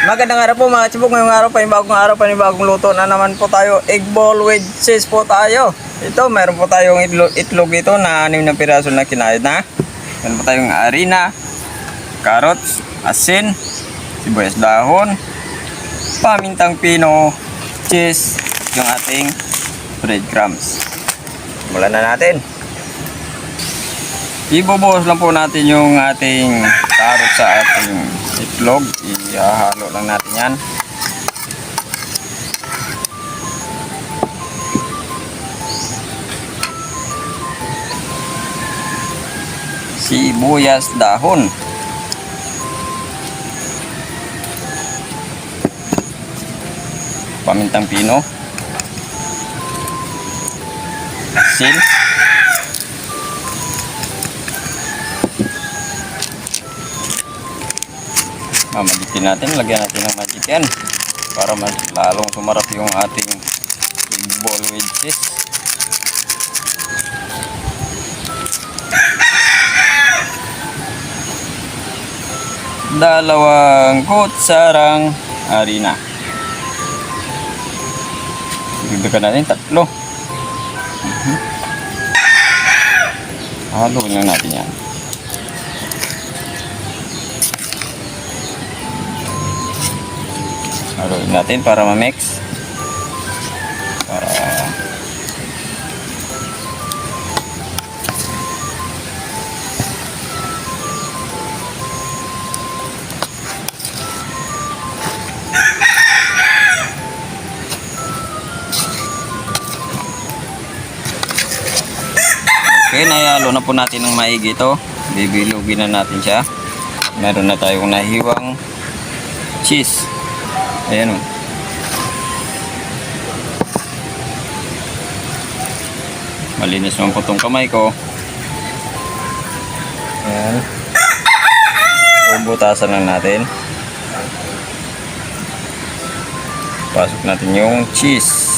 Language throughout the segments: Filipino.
Magandang araw po mga chibok. Ngayong araw, panibagong luto na naman po tayo. Egg ball with cheese po tayo. Ito, meron po tayong itlog dito na 6 na piraso na kinayad na. Meron po tayong harina, carrots, asin, sibuyas dahon, pamintang pino, cheese, yung ating breadcrumbs. Simulan na natin. Ibubuhos lang po natin yung ating carrot sa ating itlog. Ihahalo lang natin yan. Sibuyas dahon. Pamintang pino. Asin. Magitin natin, lagyan natin ng magic yan para mas lalong sumarap yung ating egg ball with cheese. Dalawang kutsarang harina. Dagdagan natin 3. Haluin lang natin yan. Haluin natin para ma-mix. Okay, nahalo na po natin ng maigi ito. Bibilugin na natin siya. Meron na tayong nahiwang cheese. Ayan o. Malinis naman po itong kamay ko. Ayan. Bubutasan lang natin. Pasok natin yung cheese.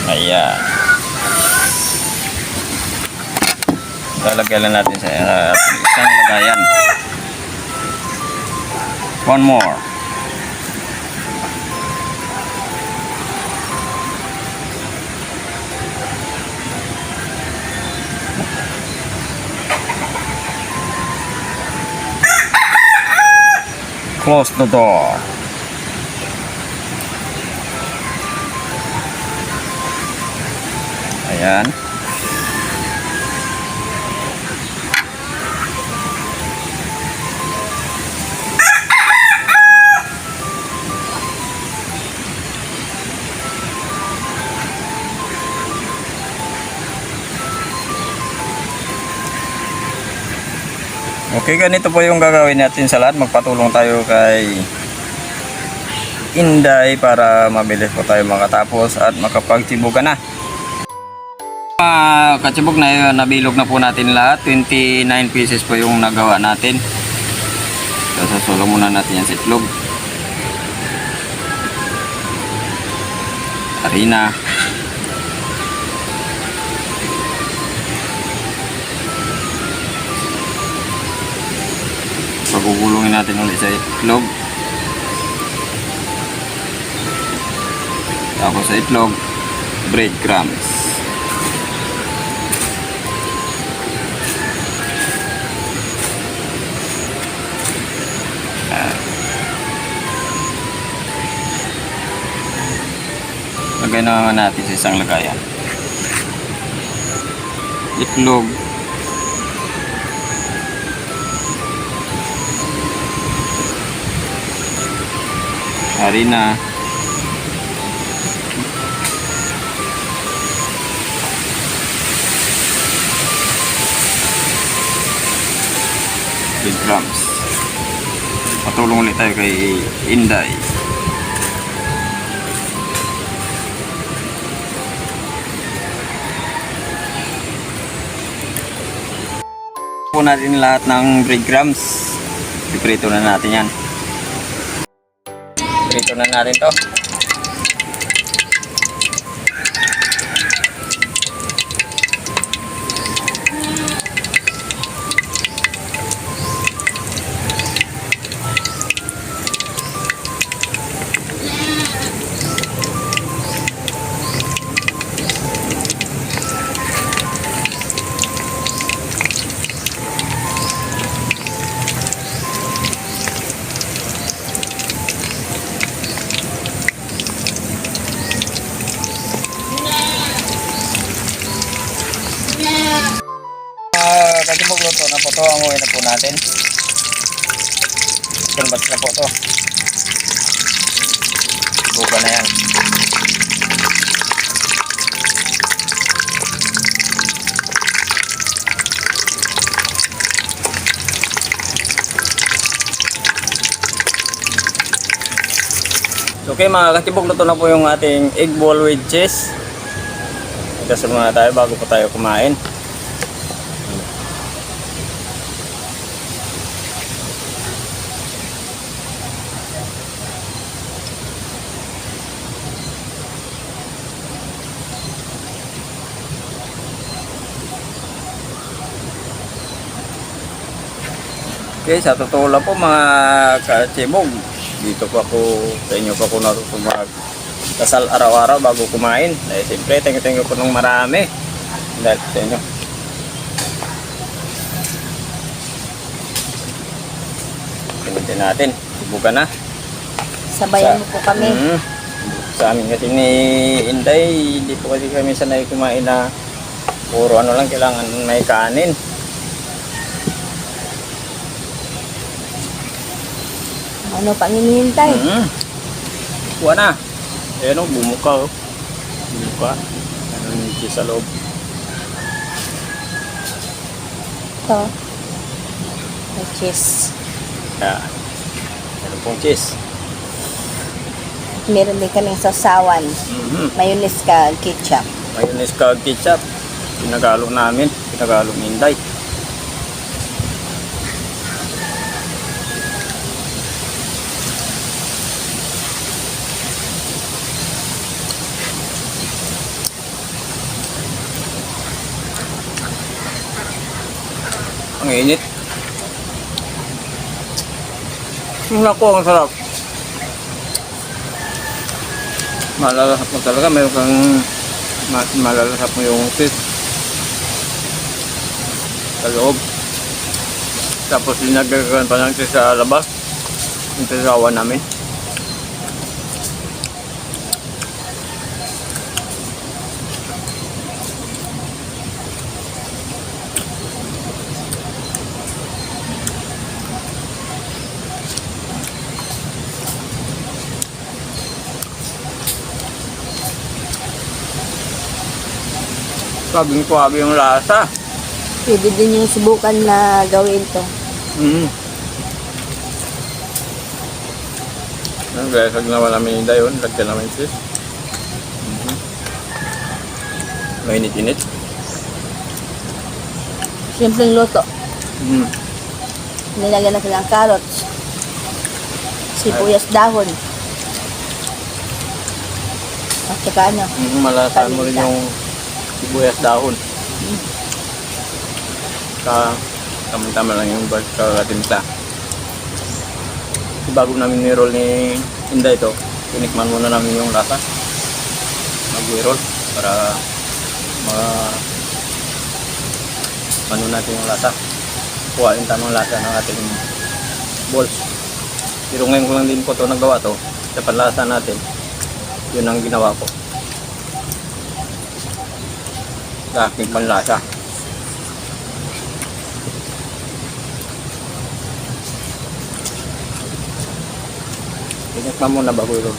Ayan. Lalagyan natin sa isang lagayan. One more. Close the door. Ayan. Okay, ganito po yung gagawin natin sa lahat. Magpatulong tayo kay Inday para mabilis po tayo makatapos at makapagtibugan na. Katsibog na nabilog na po natin lahat. 29 pieces po yung nagawa natin. So, sasulo muna natin yan sa itlog. Harina. Pagugulungin natin ulit sa itlog. Tapos sa itlog, breadcrumbs. Lagay naman natin sa isang lagayan. Itlog. Harina. Breadcrumbs. Patulong ulit tayo kay Inday. Po natin lahat ng breadcrumbs. Piprito na natin yan. Prito na natin to. natin. Canvas na po to. Buka na yan. Okay mga katibok, luto na po yung ating egg ball with cheese. Gasol muna tayo bago po tayo kumain. Okay, sa totoo lang po mga katibok, dito pa ako, sa inyo pa ako natuto magdasal araw-araw bago kumain. Dahil siyempre, thank you po nung marami. Dahil sa inyo. Pinitin natin. Buka na. Sabayan mo po kami. Sa amin kasi ni Inday, hindi po kasi kami sanay kumain na puro ano lang, kailangan may kanin. Ano pang hinihintay? Kuha na. Ayan o, bumuka o. Bumuka. Ano yung cheese sa loob. Ito. May cheese. Yan. Ano pong cheese? Meron din kaming sausawan. Mayonnaise ka, ketchup. Mayonnaise ka ketchup. Pinagalo namin. Pinagalo ni Inday. Ang init. Naku, ang sarap. Malalasap mo talaga. Meron kang malalasap mo yung cheese sa loob. Tapos dinagdagan pa ng cheese sa labas. Yung pisawa namin. Sabing-kuwabi yung lasa. Pwede din yung subukan na gawin to. Kaya sag naman namin yung dayon, lagyan namin cheese. Mainit-init. Simpleng luto. Nilagyan natin ng carrots. Sibuyas dahon. At saka ano? Malasahan mo rin paminta. yung sibuyas dahon. Tama-tama lang yung katimpla. Bago namin ni-roll ni Inday ito, tinikman muna namin yung lasa. Mag-roll para ano natin yung lasa. Kuha yung tamang lasa ng ating balls. Pero ngayon ko lang din po ito nagawa to. Sa panlasa natin, yun ang ginawa ko. Sa aking panlasa. Tinikman muna bago i-roll.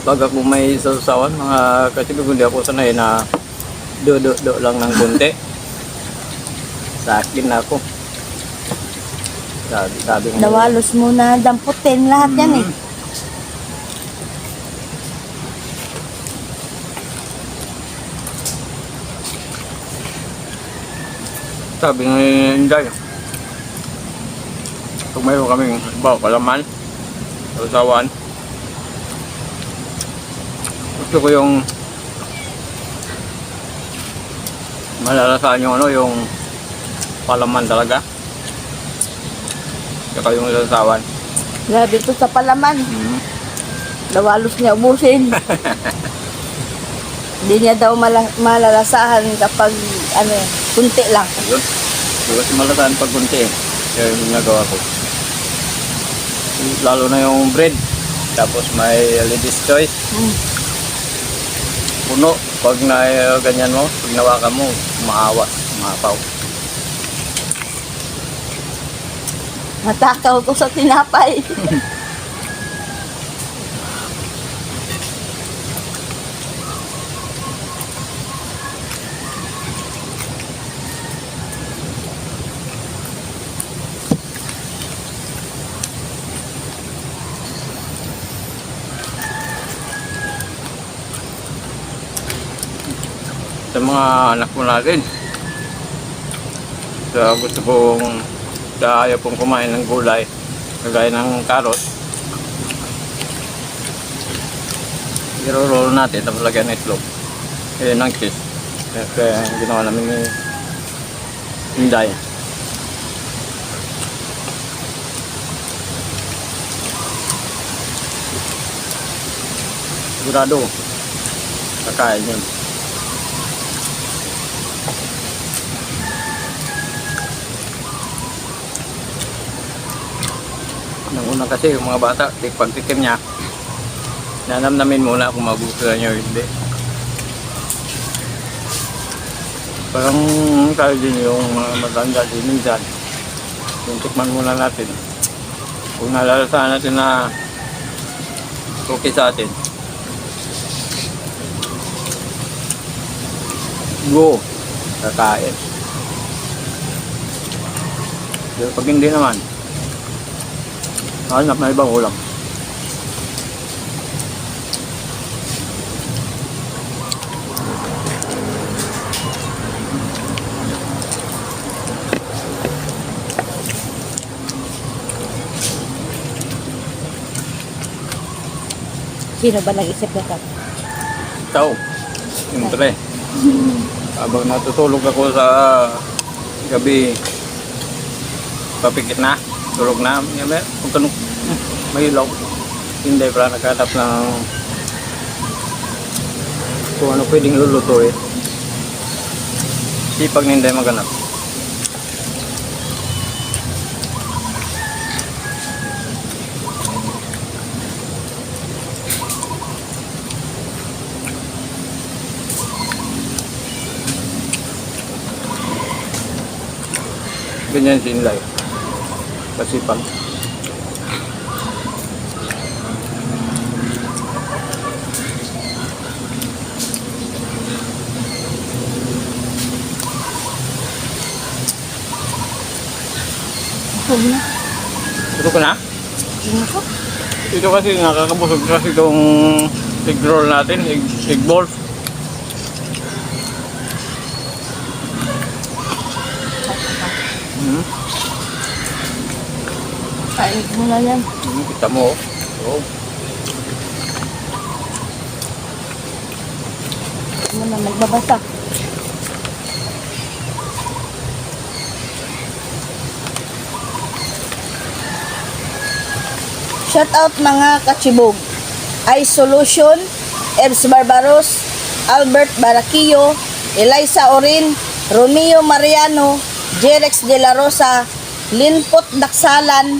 Pag ako may sausawan, mga kasibig, hindi ako sanay na do lang ng konti. Sa akin na ako. Sabi nga. Nawalos muna, damputin lahat yan eh. Sabi nga Inday, kung mayroon kaming palaman, sausawan, gusto ko yung malalasahan yung ano, yung palaman talaga. Saka yung sausawan. Grabe ito sa palaman. Nawalos niya ubusin. Hindi niya daw malalasahan kapag ano eh, Kunti lang. Ayun. Di kasi malataan pag kunti eh. Kaya yung ginagawa ko. Lalo na yung bread. Tapos may ladies choice. Puno. Pag na ganyan mo, pag nawakan mo, maawa, maapaw. Matakaw ko sa tinapay. Sa mga anak mo natin. Sa gusto kong sa ayaw pong kumain ng gulay, kagaya ng karot. I-roll natin, tapos lagyan ng itlog. Ng cheese. Kaya ang ginawa namin ni Inday. Sigurado, kakain yun. Nang una kasi yung mga bata, pagtikim niya, nanamnamin muna kung magustuhan niya o hindi. Parang tayo din yung mga matanda din minsan. Yung tikman muna natin. Kung nalalasahan natin na okay sa atin, go, kakain. Pero pag hindi naman, hanap na ibang ulam. Sino ba nag-isip na ka? Ikaw, siyempre. Habang natutulog ako sa gabi, papikit na, tulog na. Kung tanong, may ilaw. Hindi pala naghanap ng kung ano pwedeng lulutuin. Sipag na hindi maghanap. Ganyan si Inlay. Kasipag. Huwag na. Ito ko na? Huwag na ko. Ito kasi nakakabusog kasi itong egg roll natin, egg balls. Kain mo na yan. Kita mo. Oh. Huwag mo na magbabasa. Shout out mga kachibog. iSolution, Ebs Barbaros, Albert Baraquillo, Eliza Orin, Romeo Mariano, Jerex de la Rosa, Linpot Daksalan,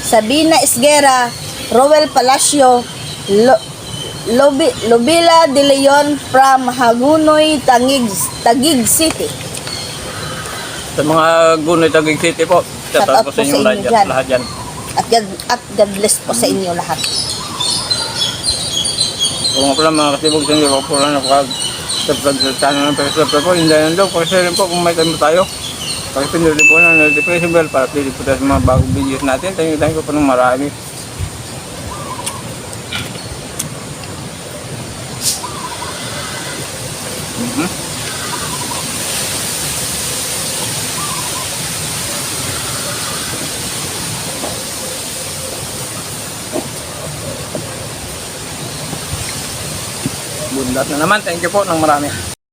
Sabina Esguera, Roel Palacio, Lobila de Leon from Hagunoy, Taguig City. Sa mga Gunoy Taguig City po, shout out po sa inyo lahat dyan. At God bless po sa inyo lahat. Kung nga pala mga kasibog sa inyo, ako po lang nakapag-subscribe sa channel ng Pag-subscribe po, hindi yan daw, pakishare po kung may time tayo. Pakipinduli po ng notification bell para pili po tayo sa mga bagong videos natin. Thank you po ng marami. Bundat na naman. Thank you po ng marami.